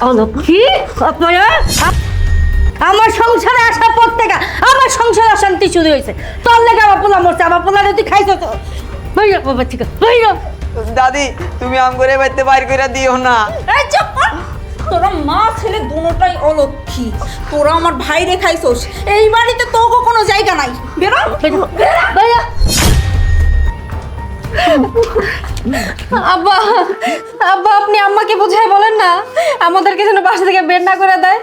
অলক্ষী অপয়া, আমার সংসারে আসার পর থেকে আমার সংসারে অশান্তি শুরু হয়েছে। তোর লেগে আমার পোলা মরছে, আমার পোলারে তুই খাইছ তো। বাইরে বাবা, ঠিক আছে বাইরে। দাদি তুমি আম করে বাড়িতে বাইর করে দিও না। এই চুপ কর। তোরা মা ছেলে দুটোটাই অলক্ষী। তোরা আমার ভাইরে খাইছস, এই বাড়িতে তোকে কোনো জায়গা নাই। বেরো বাইরে। আব্বা, আব্বা আপনি আম্মাকে বোঝায় বলেন না আমাদেরকে যেন বাসা থেকে বের না করে দেয়।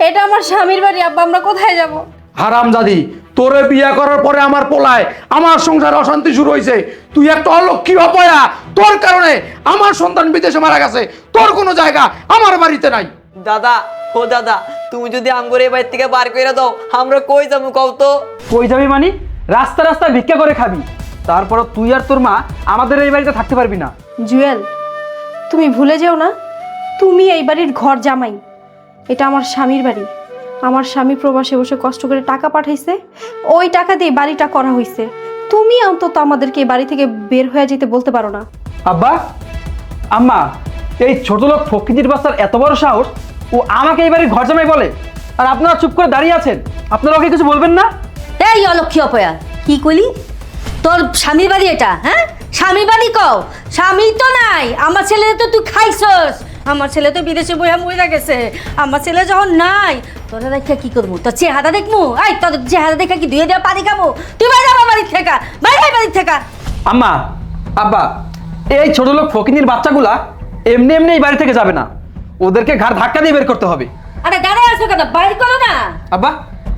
এটা আমার স্বামীর বাড়ি আব্বা, আমরা কোথায় যাব? হারামজাদি, তোরে বিয়ে করার পরে আমার পোলায় আমার সংসারে অশান্তি শুরু হয়েছে। তুই একটা অলক্ষী অপয়া, তোর কারণে আমার সন্তান বিদেশে মারা গেছে। তোর কোনো জায়গা আমার বাড়িতে নাই। দাদা ও দাদা, তুমি যদি আম করে বাড়ি থেকে বার করে দাও আমরা কই যাবো কও তো? কই যাবি মানে? রাস্তা রাস্তায় ভিক্ষা করে খাবি, তারপর তুই আর তোর মা আমাদের এই বাড়িতে থাকতে পারবি না। জুয়েল, তুমি ভুলে যেও না তুমি এই বাড়ির ঘর জামাই। এটা আমার স্বামীর বাড়ি। আমার স্বামী প্রবাসে বসে কষ্ট করে টাকা পাঠাইছে, ওই টাকা দিয়ে বাড়িটা করা হয়েছে। তুমি অন্তত আমাদেরকে এই বাড়ি থেকে বের হয়ে যেতে বলতে পারো না? আব্বা, আম্মা, এই ছোট লোক ফকির বাচ্চার এত বড় সাহস, ও আমাকে এই বাড়ির ঘর জামাই বলে, আর আপনারা চুপ করে দাঁড়িয়ে আছেন। আপনারা ওকে কিছু বলবেন না? এই অলক্ষী অপয়া, কি কইলি? তোর স্বামীর বাড়ি এটা? হ্যাঁ, স্বামীর বাড়ি কও? স্বামী তো নাই, আমার ছেলে তো তুই খাইছস। আমার ছেলে তো বিদেশে বইয়া মইরা গেছে। আমার ছেলে যখন নাই, তোরা দেখা কি করবো? তোর চেহারা দেখবো? এই তোর চেহারা দেখা কি ধুয়ে দেওয়া পানি খাবো? তুই বাইরে আমার বাড়ির থেকে, বাইরে বাড়ির থেকে। আম্মা, আব্বা, এই ছোট লোক ফকিনির বাচ্চাগুলা এমনি এমনি এই বাড়ি থেকে যাবে না, ওদেরকে ঘাড় ধাক্কা দিয়ে বের করতে হবে। আরে দাঁড়ায় আসো কেন? বাইরে করো না। আব্বা,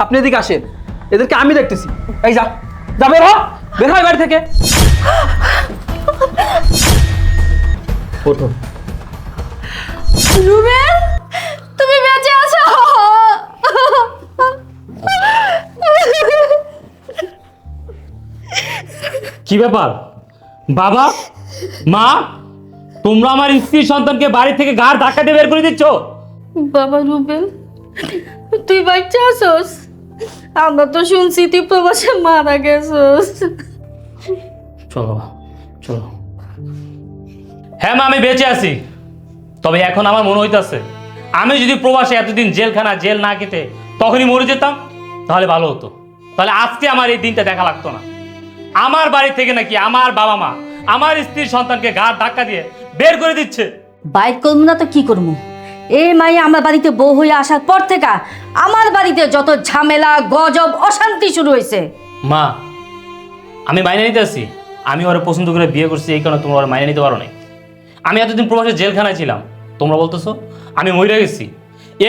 আপনি এদিকে আসেন, এদেরকে আমি দেখতেছি। এই যা যা, বের হ, বের হয় বাড়ি থেকে। ওঠো। রুবেল, তুমি বেঁচে আছো? কি ব্যাপার বাবা, মা, তোমরা আমার স্ত্রী সন্তানকে বাড়ি থেকে ঘাড় ধাক্কা দিয়ে বের করে দিচ্ছ? বাবা রুবেল, তুই বাচ্চা আছোস? আমরা তো শুনছি তুই প্রবাসে মারা গেছোস। চলো চলো। হ্যাঁ মা, আমি বেঁচে আছি। তবে এখন আমার মনে হইতেছে আমি যদি প্রবাসে এতদিন জেলখানা জেল না খেতে তখনই মরে যেতাম তাহলে ভালো হতো। তাহলে আজকে আমার এই দিনটা দেখা লাগতো না। আমার বাড়ি থেকে নাকি আমার বাবা মা আমার স্ত্রীর সন্তানকে ঘাড় ধাক্কা দিয়ে বের করে দিচ্ছে। বাইর করবো না তো কি করবো? এই মাইয়া আমার বাড়িতে বউ হয়ে আসার পর থেকে আমার বাড়িতে যত ঝামেলা গজব অশান্তি শুরু হয়েছে। মা, আমি মাইনে নিতে আসছি। আমি ওরা পছন্দ করে বিয়ে করছি, এই কারণে তোমরা ওরা মাইনে নিতে পারো নাই। আমি এতদিন প্রবাসে জেলখানায় ছিলাম, তোমরা বলতেছো আমি মরে গেছি।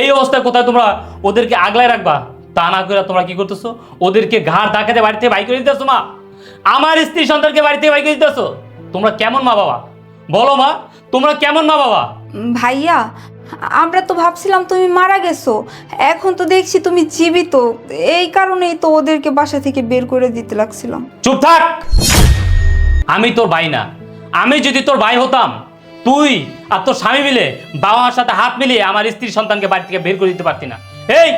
এই অবস্থায় কোথায় তোমরা ওদেরকে আগলায় রাখবা? তা না করে তোমরা কি করতেছো? ওদেরকে ঘাড় ধাক্কাতে বাড়িতে বাইক করে দিতেছো। মা, আমার স্ত্রী সন্তানকে বাড়িতে বাইক করে দিতেছো। তোমরা কেমন মা বাবা? বলো মা, তোমরা কেমন মা বাবা? ভাইয়া, আমরা তো ভাবছিলাম তুমি মারা গেছো, এখন তো দেখছি তুমি জীবিত। এই কারণেই তো ওদেরকে বাসা থেকে বের করে দিতে লাগছিলাম। চুপ থাক। আমি তোর ভাই না। আমি যদি তোর ভাই হতাম, তুই আর তোর স্বামী মিলে বাবা মার সাথে হাত মিলিয়ে আমার স্ত্রীর সন্তানকে বাড়ি থেকে বের করে দিতে পারতি না। এই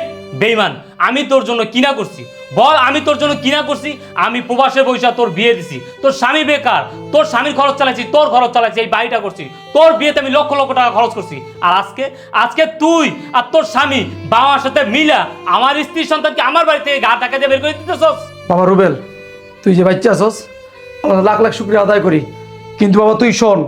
বেঈমান, আমি তোর জন্য কিনা করছি? বল, আমি তোর জন্য কিনা করছি? আমি প্রবাসে বৈশা তোর বিয়ে দিছি, তোর স্বামী বেকার, তোর স্বামীর খরচ চালাইছি, তোর খরচ চালাইছি, এই বাড়িটা করছি, তোর বিয়েতে আমি লক্ষ লক্ষ টাকা খরচ করছি। আর আজকে তুই আর তোর স্বামী বাবা মার সাথে মিলা আমার স্ত্রীর সন্তানকে আমার বাড়ি থেকে ঘাড় ধাক্কা দিয়ে বের করে দিতেছস। বাবা রুবেল, তুই যে বাচ্চা আছস, আমরা লাখ লাখ শুক্রিয়া আদায় করি। কিন্তু বাবা তুই শোন,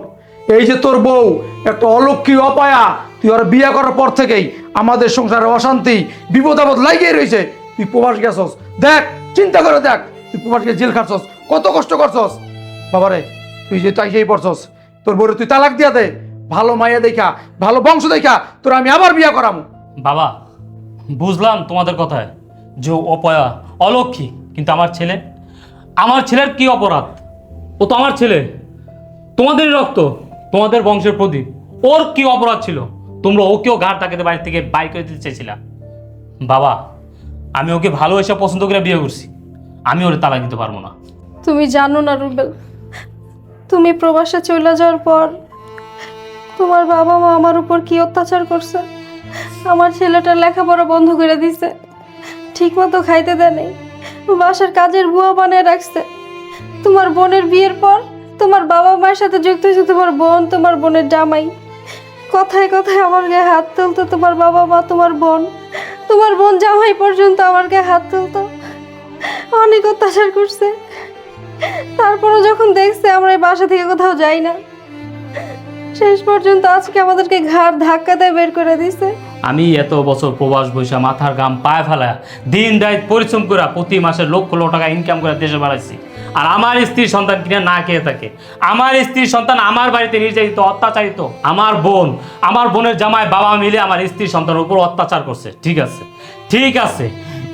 এই যে তোর বউ একটা অলক্ষী অপায়া, তুই ওর বিয়ে করার পর থেকেই আমাদের সংসারে অশান্তি বিপদ আপদ লাগিয়ে রয়েছে। তুই প্রবাস গেছস, দেখ, চিন্তা করে দেখ, তুই প্রবাস গিয়ে জেল খাটছস, কত কষ্ট করছস। বাবারে, তুই যে তাই সেই পড়ছস, তোর বউরে তুই তালাক দিয়া দে। ভালো মাইয়া দেখা, ভালো বংশ দেখা তোর আমি আবার বিয়ে করাম। বাবা, বুঝলাম তোমাদের কথায় যে অপয়া অলক্ষী, কিন্তু আমার ছেলের কি অপরাধ? ও তো আমার ছেলে, তোমাদেরই রক্ত, তোমাদের বংশের প্রদীপ। ওর কি অপরাধ ছিল? তোমরা ওকেও ঘাড় টাকাতে বাড়ি থেকে বাইর করে দিতে চাইছিলা। বাবা, আমি ওকে ভালোবেসে পছন্দ করে বিয়ে করছি, আমি ওরে তালাক দিতে পারবো না। তুমি জানো না রুবেল, তুমি প্রবাসে চলে যাওয়ার পর তোমার বাবা মা আমার উপর কি অত্যাচার করছে। আমার ছেলেটার লেখাপড়া বন্ধ করে দিছে, ঠিকমতো খাইতে দেয় নাই, বাসার কাজের বুয়া বানিয়ে রাখছে। তোমার বোনের বিয়ের পর তোমার বাবা মায়ের সাথে যুক্ত হয়েছে তোমার বোন, তোমার বোনের জামাই। কথায় কথায় আমার গায়ে হাত তুলতো, তোমার বাবা মা, তোমার বোন জামাই পর্যন্ত আমার গায়ে হাত তুলতো, অনেক অত্যাচার করছে। তারপরে যখন দেখছে আমরা এই বাসা থেকে কোথাও যাই না, শেষ পর্যন্ত আজকে আমাদেরকে ঘাড় ধাক্কা দিয়ে বের করে দিছে। আমি এত বছর প্রবাস বৈশা মাথার গাম পায়ে ফেলা দিন রাত পরিশ্রম করে প্রতি মাসে লক্ষ লক্ষ টাকা ইনকাম করে দেশে বাড়াইছি, আর আমার স্ত্রীর সন্তান কিনা না খেয়ে থাকে। আমার স্ত্রীর সন্তান আমার বাড়িতে নির্যাতিত, অত্যাচারিত। আমার বোনের জামাই বাবা মিলে আমার স্ত্রীর সন্তানের উপর অত্যাচার করছে। ঠিক আছে,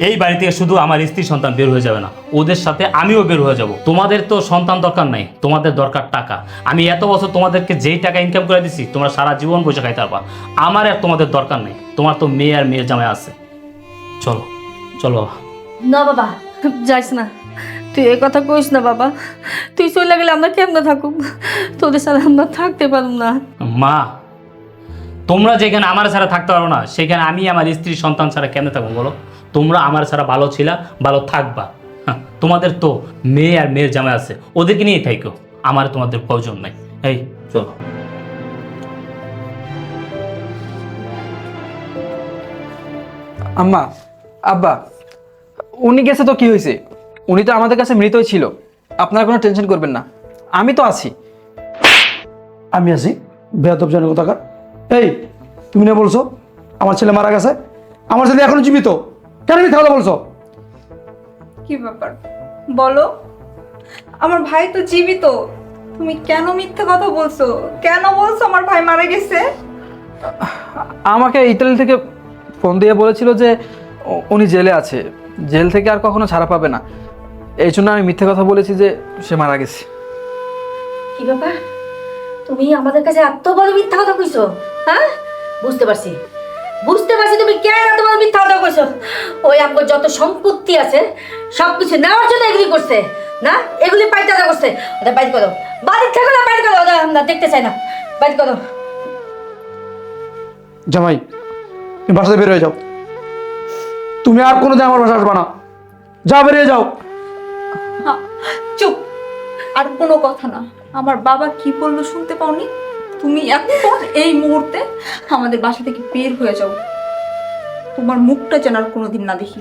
এই বাড়ি থেকে শুধু আমার স্ত্রীর সন্তান বের হয়ে যাবে না, ওদের সাথে আমিও বের হয়ে যাব। তোমাদের তো সন্তান দরকার নাই, তোমাদের দরকার টাকা। আমি এত বছর তোমাদেরকে যেই টাকা ইনকাম করে দিছি তোমরা সারা জীবন বসে খাইতে পারবা। আমার আর তোমাদের দরকার নেই, তোমার তো মেয়ে আর মেয়ের জামাই আছে। চলো বাবা। না বাবা, যাইস না, তুই এই কথা কইস না বাবা। তুই চলে গেলে আমরা কেমনে থাকুক? তোদের সাথে আমরা থাকতে পারব না। মা, তোমরা যেখানে আমার ছাড়া থাকতে পারো না, সেখানে আমি আমার স্ত্রীর সন্তান ছাড়া কেমনে থাকবো বলো? তোমরা আমার ছাড়া ভালো ছিলা, ভালো থাকবা। তোমাদের তো মেয়ে আর মেয়ের জামাই আছে, ওদেরকে নিয়েই থাকো, আমার তোমাদের প্রয়োজন নাই। এই চলো। আম্মা, আব্বা, উনি গেছে তো কি হয়েছে? উনি তো আমাদের কাছে মৃতই ছিল। আপনারা কোনো টেনশন করবেন না, আমি তো আছি। আমি আছি বেয়াদব জনের কথাকার। এই, তুমি না বলছো আমার ছেলে মারা গেছে? আমার ছেলে এখনো জীবিত, কেন মিথ্যা কথা বলছো? কি ব্যাপার বলো? আমার ভাই তো জীবিত, তুমি কেন মিথ্যা কথা বলছো? কেন বলছো আমার ভাই মারা গেছে? আমাকে ইতালি থেকে ফোন দিয়ে বলেছিল যে উনি জেলে আছে, জেল থেকে আর কখনো ছাড়া পাবে না। এই জন্য আমি মিথ্যে কথা বলেছি যে সে মারা গেছে। কি ব্যাপার, তুমি আমাদের কাছে এত বড় মিথ্যা কথা কইছো? হ্যাঁ, বুঝতে পারছি তুমি কেন এত বড় মিথ্যা কথা কইছো। ওই আমার যত সম্পত্তি আছে সবকিছু নেওয়ার জন্য এগুলি করছে না, এগুলি পাইতে করছে। ওদের বাইর করো, বাড়ির থেকে না বাইর করো, ওদের আমরা দেখতে চাই না, বাইর করো। জামাই, তুমি বাসাতে বের হয়ে যাও। তুমি আর কোনোদিন আমার বাসা আসবা না, যা বেরিয়ে যাও। চুপ, আর কোনো কথা না। আমার বাবা কি বললো শুনতে পাওনি? তুমি এখন এই মুহূর্তে আমাদের বাসা থেকে বের হয়ে যাও, তোমার মুখটা যেন আর কোনোদিন না দেখি।